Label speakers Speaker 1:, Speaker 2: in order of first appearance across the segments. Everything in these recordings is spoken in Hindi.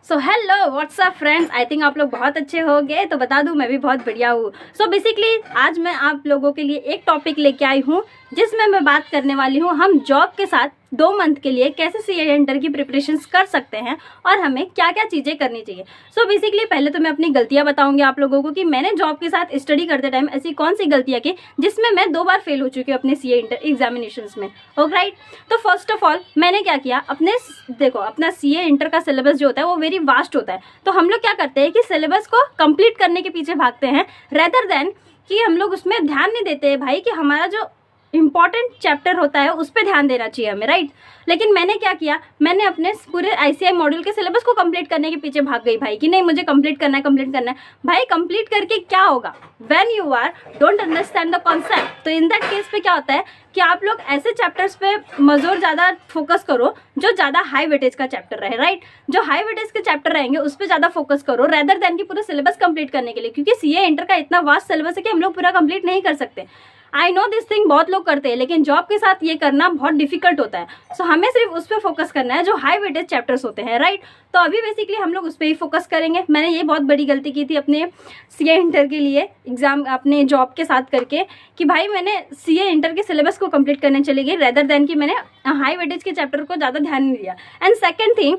Speaker 1: So hello what's up friends, I think आप लोग बहुत अच्छे हो गए। तो बता दूं मैं भी बहुत बढ़िया हूँ। सो बेसिकली आज मैं आप लोगों के लिए एक टॉपिक लेके आई हूँ जिसमें मैं बात करने वाली हूँ हम जॉब के साथ 2 मंथ के लिए कैसे सीए इंटर की प्रिपरेशंस कर सकते हैं और हमें क्या क्या चीज़ें करनी चाहिए। सो बेसिकली पहले तो मैं अपनी गलतियाँ बताऊंगी आप लोगों को कि मैंने जॉब के साथ स्टडी करते टाइम ऐसी कौन सी गलतियाँ की जिसमें मैं 2 बार फेल हो चुकी हूँ अपने सीए इंटर एग्जामिनेशंस में। Okay right. तो फर्स्ट ऑफ ऑल मैंने क्या किया, अपना सीए इंटर का सिलेबस जो होता है वो वेरी वास्ट होता है। तो हम लोग क्या करते हैं कि सिलेबस को कंप्लीट करने के पीछे भागते हैं रेदर देन कि हम लोग उसमें ध्यान नहीं देते हैं भाई कि हमारा जो इंपॉर्टेंट चैप्टर होता है उस पर ध्यान देना चाहिए हमें, राइट। लेकिन मैंने क्या किया, मैंने अपने पूरे आईसीआई मॉड्यूल के सिलेबस को कंप्लीट करने के पीछे भाग गई भाई कि नहीं मुझे कंप्लीट करना है। भाई कंप्लीट करके क्या होगा, when you are don't understand the concept. तो इन दैट केस पे क्या होता है कि आप लोग ऐसे चैप्टर्स पे मजोर ज़्यादा फोकस करो जो ज़्यादा हाई वेटेज का चैप्टर रहे, राइट। जो हाई वेटेज के चैप्टर रहेंगे उस पर ज़्यादा फोकस करो रेदर देन कि पूरा सिलेबस कंप्लीट करने के लिए, क्योंकि सीए इंटर का इतना वास्ट सिलेबस है कि हम लोग पूरा कंप्लीट नहीं कर सकते। आई नो दिस थिंग बहुत लोग करते हैं, लेकिन जॉब के साथ ये करना बहुत डिफिकल्ट होता है। सो हमें सिर्फ उस पर फोकस करना है जो हाई वेटेज चैप्टर्स होते हैं, राइट। तो अभी बेसिकली हम लोग उस पर ही फोकस करेंगे। मैंने ये बहुत बड़ी गलती की थी अपने सीए इंटर के लिए एग्जाम अपने जॉब के साथ करके कि भाई मैंने सीए इंटर के सिलेबस को कंप्लीट करने चली गई रेदर देन कि मैंने हाई वेटेज के चैप्टर को ज़्यादा ध्यान नहीं दिया। एंड सेकेंड थिंग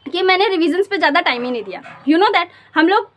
Speaker 1: कि मैंने रिविजन्स पे ज़्यादा टाइम ही नहीं दिया। यू नो दैट हम लोग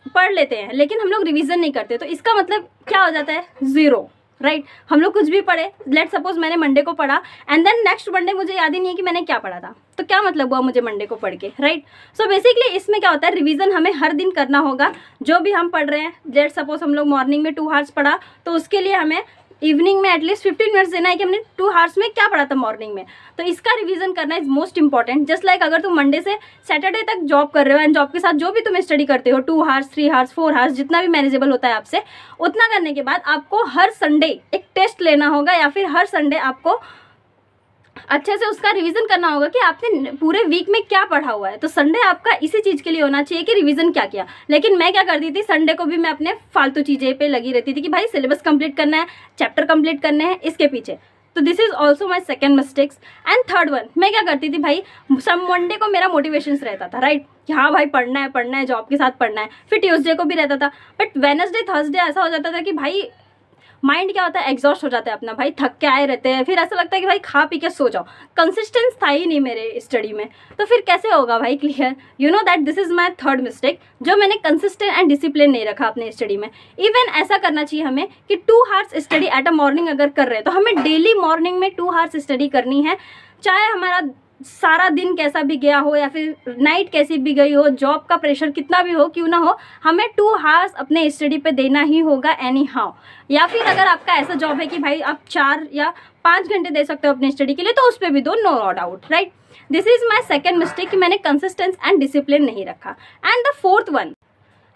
Speaker 1: पढ़ लेते हैं लेकिन हम लोग रिवीजन नहीं करते, तो इसका मतलब क्या हो जाता है, ज़ीरो, राइट। हम लोग कुछ भी पढ़े, लेट सपोज मैंने मंडे को पढ़ा एंड देन नेक्स्ट मंडे मुझे याद ही नहीं है कि मैंने क्या पढ़ा था, तो क्या मतलब हुआ मुझे मंडे को पढ़ के, राइट। सो बेसिकली इसमें क्या होता है, रिवीजन हमें हर दिन करना होगा जो भी हम पढ़ रहे हैं। लेट सपोज हम लोग मॉर्निंग में 2 आवर्स पढ़ा तो उसके लिए हमें इवनिंग में एटलीस्ट 15 मिनट्स देना है कि हमने 2 आवर्स में क्या पढ़ा था मॉर्निंग में। तो इसका रिवीजन करना is most important. Just like अगर तुम मंडे से सैटरडे तक जॉब कर रहे हो एंड जॉब के साथ जो भी तुम स्टडी करते हो 2 आवर्स 3 आवर्स 4 आवर्स जितना भी मैनेजेबल होता है आपसे, उतना करने के बाद आपको हर संडे एक टेस्ट लेना होगा या फिर हर संडे आपको अच्छे से उसका रिवीजन करना होगा कि आपने पूरे वीक में क्या पढ़ा हुआ है। तो संडे आपका इसी चीज़ के लिए होना चाहिए कि रिवीजन क्या किया। लेकिन मैं क्या करती थी, संडे को भी मैं अपने फालतू चीज़ें पे लगी रहती थी कि भाई सिलेबस कंप्लीट करना है, चैप्टर कंप्लीट करने हैं, इसके पीछे। तो this is also my second mistakes. And third one, मैं क्या करती थी भाई, सम मंडे को मेरा मोटिवेशन रहता था, राइट, कि हाँ भाई पढ़ना है, जॉब के साथ पढ़ना है। फिर ट्यूसडे को भी रहता था, बट वेडनेसडे थर्सडे ऐसा हो जाता था कि भाई माइंड क्या होता है, एग्जॉस्ट हो जाता है अपना, भाई थक के आए रहते हैं, फिर ऐसा लगता है कि भाई खा पी के सो जाओ। कंसिस्टेंस था ही नहीं मेरे स्टडी में, तो फिर कैसे होगा भाई clear. You know that this is my third mistake, जो मैंने कंसिस्टेंट एंड डिसिप्लिन नहीं रखा अपने स्टडी में। इवन ऐसा करना चाहिए हमें कि 2 hours study at a morning अगर कर रहे हैं तो हमें डेली मॉर्निंग में 2 आवर्स स्टडी करनी है, चाहे हमारा सारा दिन कैसा भी गया हो या फिर नाइट कैसी भी गई हो, जॉब का प्रेशर कितना भी हो क्यों ना हो, हमें 2 आवर्स अपने स्टडी पे देना ही होगा एनी हाउ। या फिर अगर आपका ऐसा जॉब है कि भाई आप 4 या 5 घंटे दे सकते हो अपने स्टडी के लिए तो उस पर भी दो, no doubt, right. This is my second mistake कि मैंने कंसिस्टेंस एंड डिसिप्लिन नहीं रखा। एंड द फोर्थ वन,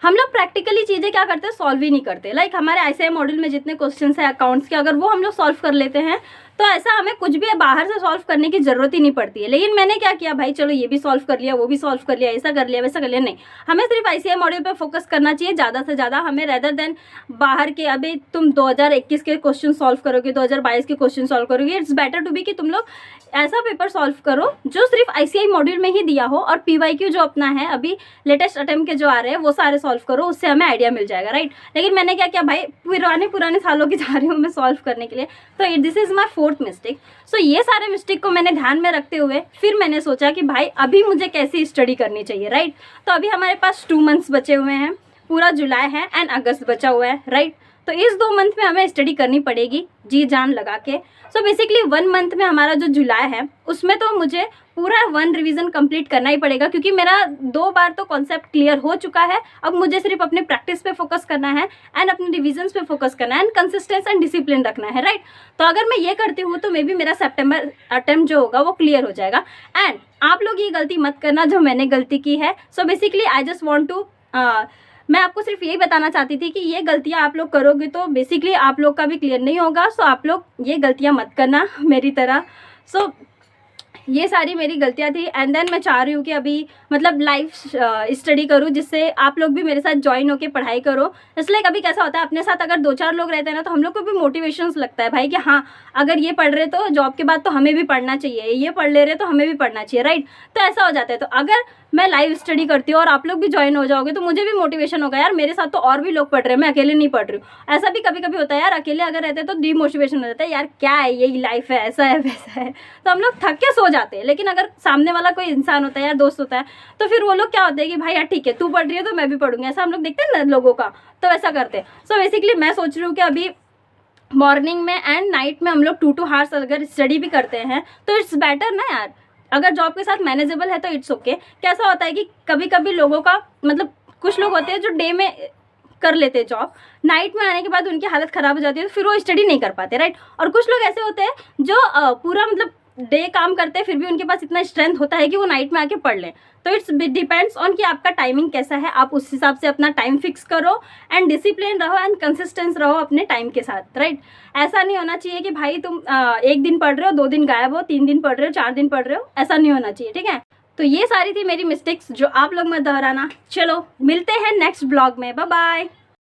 Speaker 1: हम लोग प्रैक्टिकली चीज़ें क्या करते हैं, सॉल्व ही नहीं करते। लाइक हमारे आईसीआई मॉड्यूल में जितने क्वेश्चन है अकाउंट्स के, अगर वो हम लोग सॉल्व कर लेते हैं तो ऐसा हमें कुछ भी बाहर से सॉल्व करने की जरूरत ही नहीं पड़ती है। लेकिन मैंने क्या किया भाई, चलो ये भी सॉल्व कर लिया, वो भी सॉल्व कर लिया, ऐसा कर लिया वैसा कर लिया, नहीं, हमें सिर्फ आईसीआई मॉड्यूल पे फोकस करना चाहिए ज़्यादा से ज़्यादा हमें, रेदर देन बाहर के। अभी तुम 2021 के क्वेश्चन सॉल्व करोगे, 2022 के क्वेश्चन सॉल्व करोगे, इट्स बेटर टू बी कि तुम लोग ऐसा पेपर सॉल्व करो जो सिर्फ आईसीआई मॉड्यूल में ही दिया हो, और पीवाईक्यू जो अपना है अभी लेटेस्ट अटेम्प्ट के जो आ रहे हैं वो सारे सॉल्व करो, उससे हमें आइडिया मिल जाएगा, राइट। लेकिन मैंने क्या किया भाई, पुराने सालों की जा रही हूँ मैं सॉल्व करने के लिए, तो this is my fourth mistake. So ये सारे मिस्टेक को मैंने ध्यान में रखते हुए फिर मैंने सोचा कि भाई अभी मुझे कैसी स्टडी करनी चाहिए, राइट। तो अभी हमारे पास 2 मंथ्स बचे हुए हैं, पूरा जुलाई है एंड अगस्त बचा हुआ है, राइट। तो इस 2 मंथ में हमें स्टडी करनी पड़ेगी जी जान लगा के। सो बेसिकली 1 मंथ में हमारा जो जुलाई है उसमें तो मुझे पूरा 1 रिवीजन कंप्लीट करना ही पड़ेगा, क्योंकि मेरा 2 बार तो कॉन्सेप्ट क्लियर हो चुका है। अब मुझे सिर्फ अपने प्रैक्टिस पे फोकस करना है एंड अपने रिविजन्स पे फोकस करना है एंड कंसिस्टेंस एंड डिसिप्लिन रखना है, राइट। तो अगर मैं ये करती हूँ तो मे बी मेरा सितंबर अटेम्प्ट जो होगा वो क्लियर हो जाएगा। एंड आप लोग ये गलती मत करना जो मैंने गलती की है। So basically I just want to मैं आपको सिर्फ यही बताना चाहती थी कि ये गलतियाँ आप लोग करोगे तो बेसिकली आप लोग का भी क्लियर नहीं होगा। सो आप लोग ये गलतियाँ मत करना मेरी तरह। सो ये सारी मेरी गलतियाँ थी एंड देन मैं चाह रही हूँ कि अभी मतलब लाइव स्टडी करूँ, जिससे आप लोग भी मेरे साथ ज्वाइन होकर पढ़ाई करो। इसलिए कभी कैसा होता है, अपने साथ अगर 2-4 लोग रहते हैं ना तो हम लोग को भी मोटिवेशन लगता है भाई कि हाँ अगर ये पढ़ रहे तो जॉब के बाद तो हमें भी पढ़ना चाहिए, ये पढ़ ले रहे तो हमें भी पढ़ना चाहिए, राइट। तो ऐसा हो जाता है। तो अगर मैं लाइव स्टडी करती हूँ और आप लोग भी ज्वाइन हो जाओगे तो मुझे भी मोटिवेशन होगा यार, मेरे साथ तो और भी लोग पढ़ रहे हैं, मैं अकेले नहीं पढ़ रही हूँ। ऐसा भी कभी कभी होता है यार, अकेले अगर रहते हैं तो डिमोटिवेशन हो जाता है, यार क्या है यही लाइफ है, ऐसा है वैसा है, तो हम लोग थक के सो जाते हैं। लेकिन अगर सामने वाला कोई इंसान होता है या दोस्त होता है तो फिर वो लोग क्या होते हैं कि भाई यार ठीक है तू पढ़ रही है तो मैं भी पढ़ूंगी, ऐसा हम लोग देखते हैं ना लोगों का, तो ऐसा करते हैं। सो बेसिकली मैं सोच रही हूँ कि अभी मॉर्निंग में एंड नाइट में हम लोग 2 आवर्स अगर स्टडी भी करते हैं तो इट्स बेटर ना यार। अगर जॉब के साथ मैनेजेबल है तो इट्स ओके। कैसा होता है कि कभी कभी लोगों का मतलब कुछ लोग होते हैं जो डे में कर लेते हैं जॉब, नाइट में आने के बाद उनकी हालत ख़राब हो जाती है तो फिर वो स्टडी नहीं कर पाते, राइट। और कुछ लोग ऐसे होते हैं जो पूरा मतलब डे काम करते हैं फिर भी उनके पास इतना स्ट्रेंथ होता है कि वो नाइट में आके पढ़ लें। तो इट्स डिपेंड्स ऑन कि आपका टाइमिंग कैसा है, आप उस हिसाब से अपना टाइम फिक्स करो एंड डिसिप्लिन रहो एंड कंसिस्टेंस रहो अपने टाइम के साथ, राइट। ऐसा नहीं होना चाहिए कि भाई तुम 1 दिन पढ़ रहे हो, 2 दिन गायब हो, 3 दिन पढ़ रहे हो, 4 दिन पढ़ रहे हो, ऐसा नहीं होना चाहिए, ठीक है। तो ये सारी थी मेरी मिस्टेक्स जो आप लोग मत दोहराना। चलो मिलते हैं नेक्स्ट ब्लॉग में, बाय बाय।